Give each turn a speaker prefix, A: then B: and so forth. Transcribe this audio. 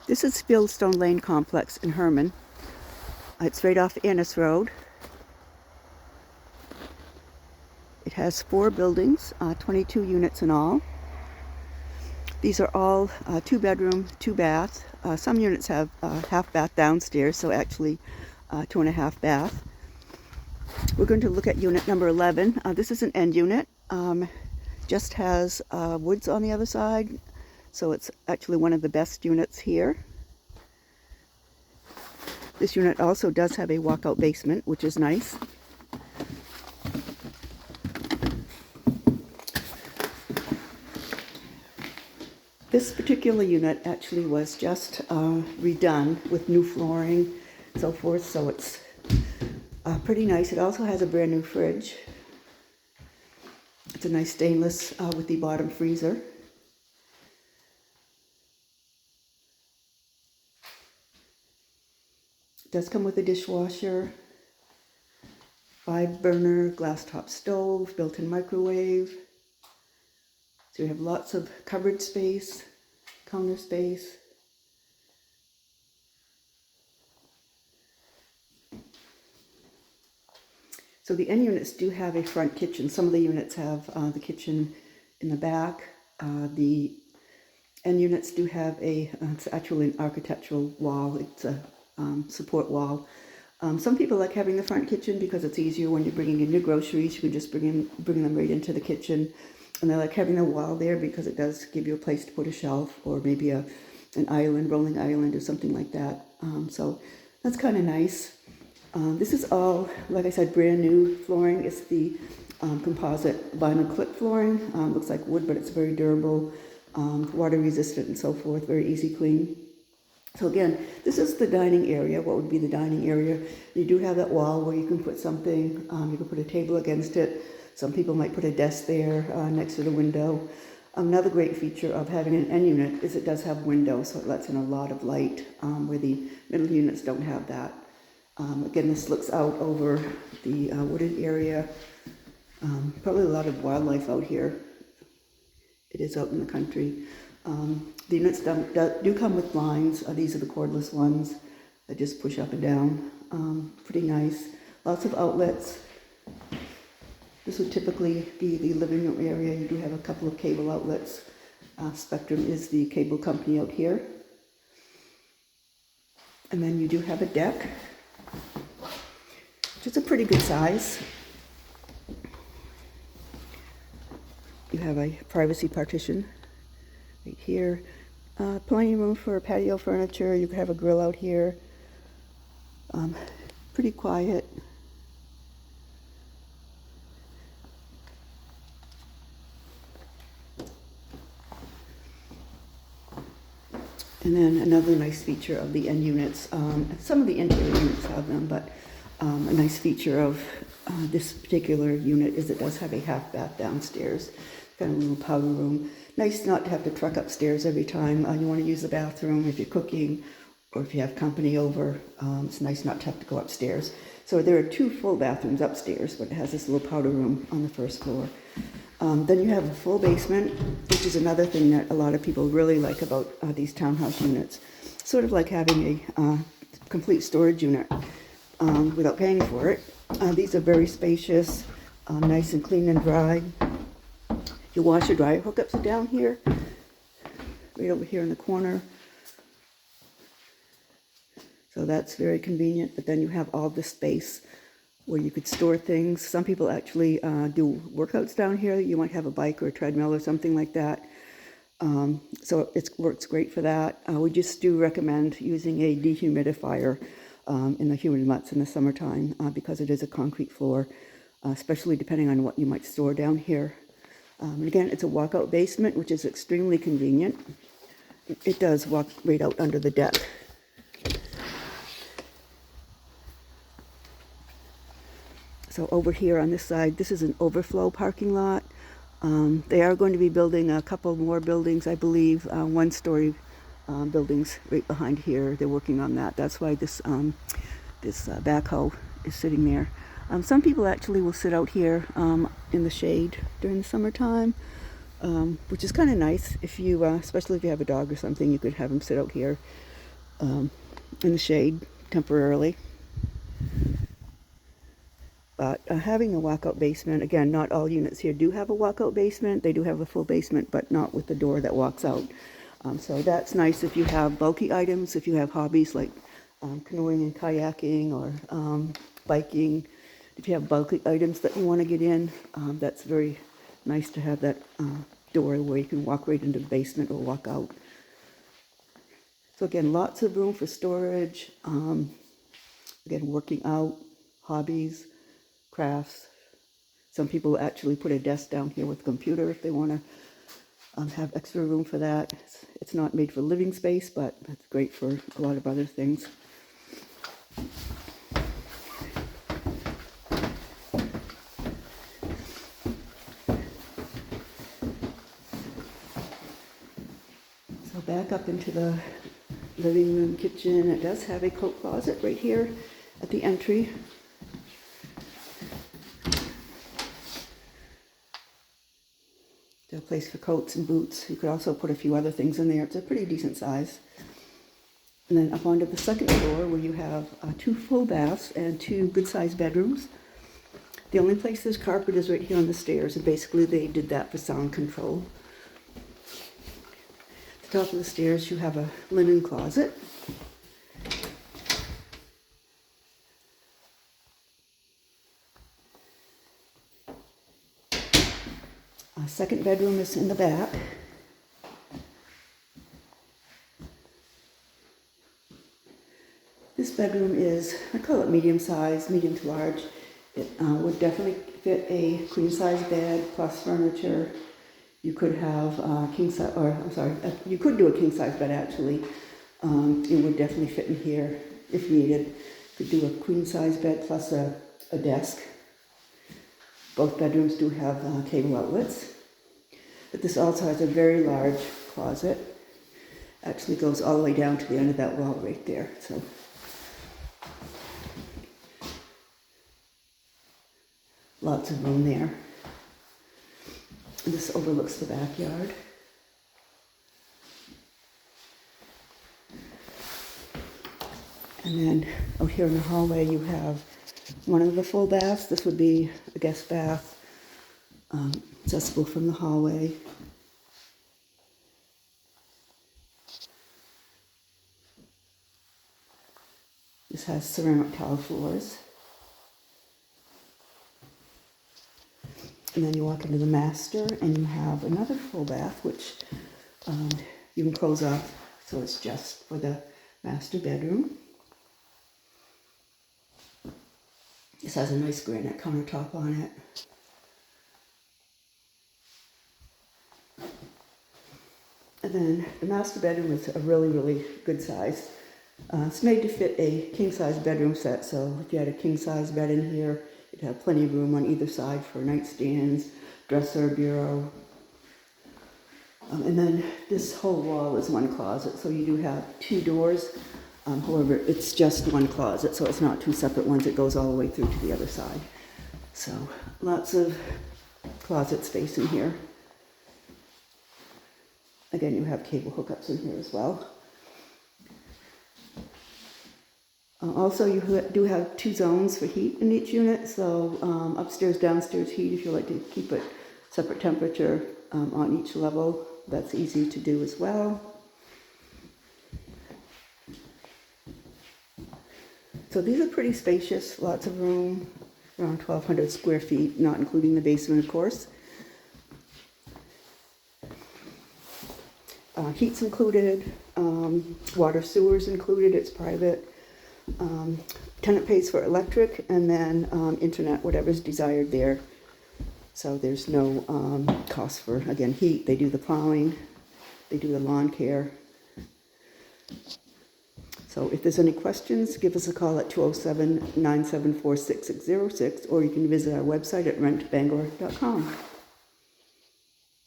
A: This is Fieldstone Lane Complex in Hermon. It's right off Annis Road. It has 4 buildings, 22 units in all. These are all 2 bedroom, 2 bath. Some units have half bath downstairs, so actually 2.5 bath. We're going to look at unit number 11. This is an end unit. Just has woods on the other side, so it's actually one of the best units here. This unit also does have a walkout basement, which is nice. This particular unit actually was just redone with new flooring and so forth, so it's pretty nice. It also has a brand new fridge. It's a nice stainless with the bottom freezer. It does come with a dishwasher, 5-burner glass top stove, built-in microwave. So you have lots of cupboard space, counter space. So the end units do have a front kitchen. Some of the units have the kitchen in the back. The end units do have it's actually an architectural wall. It's a support wall. Some people like having the front kitchen because it's easier when you're bringing in your groceries. You can just bring them right into the kitchen. And they like having the wall there because it does give you a place to put a shelf or maybe an island, rolling island or something like that. So that's kind of nice. This is all, like I said, brand new flooring. It's the composite vinyl clip flooring. Looks like wood, but it's very durable, water resistant and so forth, very easy clean. So again, this is the dining area, what would be the dining area. You do have that wall where you can put something, you can put a table against it. Some people might put a desk there next to the window. Another great feature of having an end unit is it does have windows, so it lets in a lot of light where the middle units don't have that. Again, this looks out over the wooded area. Probably a lot of wildlife out here. It is out in the country. The units do come with blinds. These are the cordless ones that just push up and down. Pretty nice. Lots of outlets. This would typically be the living room area. You do have a couple of cable outlets. Spectrum is the cable company out here. And then you do have a deck, which is a pretty good size. You have a privacy partition right here. Plenty of room for patio furniture. You could have a grill out here. Pretty quiet. And then another nice feature of the end units, some of the interior units have them, but a nice feature of this particular unit is it does have a half bath downstairs, kind of a little powder room. Nice not to have to truck upstairs every time you want to use the bathroom if you're cooking or if you have company over. It's nice not to have to go upstairs. So there are 2 full bathrooms upstairs, but it has this little powder room on the first floor. Then you have a full basement, which is another thing that a lot of people really like about these townhouse units. Sort of like having a complete storage unit without paying for it. These are very spacious, nice and clean and dry. Your washer dryer hookups are down here, right over here in the corner. So that's very convenient, but then you have all this space where you could store things. Some people actually do workouts down here. You might have a bike or a treadmill or something like that. So it works great for that. We just do recommend using a dehumidifier in the humid months in the summertime because it is a concrete floor, especially depending on what you might store down here. And again, it's a walkout basement, which is extremely convenient. It does walk right out under the deck. So over here on this side, this is an overflow parking lot. They are going to be building a couple more buildings, I believe, 1-story buildings right behind here. They're working on that. That's why this backhoe is sitting there. Some people actually will sit out here in the shade during the summertime, which is kind of nice. If you, especially if you have a dog or something, you could have them sit out here in the shade temporarily. But having a walkout basement, again, not all units here do have a walkout basement. They do have a full basement, but not with the door that walks out. So that's nice if you have bulky items, if you have hobbies like canoeing and kayaking or biking. If you have bulky items that you want to get in, that's very nice to have that door where you can walk right into the basement or walk out. So again, lots of room for storage. Again, working out, hobbies, crafts. Some people actually put a desk down here with a computer if they want to have extra room for that. It's not made for living space, but it's great for a lot of other things. So back up into the living room kitchen. It does have a coat closet right here at the entry. A place for coats and boots. You could also put a few other things in there. It's a pretty decent size. And then up onto the second floor where you have 2 full baths and 2 good-sized bedrooms. The only place there's carpet is right here on the stairs, and basically they did that for sound control. At the top of the stairs you have a linen closet. Second bedroom is in the back. This bedroom is, I call it medium size, medium to large. It would definitely fit a queen size bed plus furniture. You could have you could do a king size bed actually. It would definitely fit in here if needed. You could do a queen size bed plus a desk. Both bedrooms do have cable outlets. But this also has a very large closet. Actually goes all the way down to the end of that wall right there. So lots of room there. And this overlooks the backyard. And then out here in the hallway you have one of the full baths. This would be a guest bath. Accessible from the hallway. This has ceramic tile floors. And then you walk into the master and you have another full bath, which you can close off, so it's just for the master bedroom. This has a nice granite countertop on it. And then the master bedroom is a really, really good size. It's made to fit a king-size bedroom set, so if you had a king-size bed in here, you'd have plenty of room on either side for nightstands, dresser, bureau. And then this whole wall is one closet, so you do have 2 doors. However, it's just one closet, so it's not 2 separate ones. It goes all the way through to the other side. So lots of closet space in here. Again, you have cable hookups in here as well. Also, you do have 2 zones for heat in each unit. So upstairs, downstairs heat, if you like to keep it separate temperature on each level, that's easy to do as well. So these are pretty spacious, lots of room, around 1,200 square feet, not including the basement, of course. Heat's included, water sewer's included, it's private. Tenant pays for electric, and then internet, whatever's desired there. So there's no cost for, again, heat. They do the plowing, they do the lawn care. So if there's any questions, give us a call at 207-974-6606, or you can visit our website at rentbangor.com.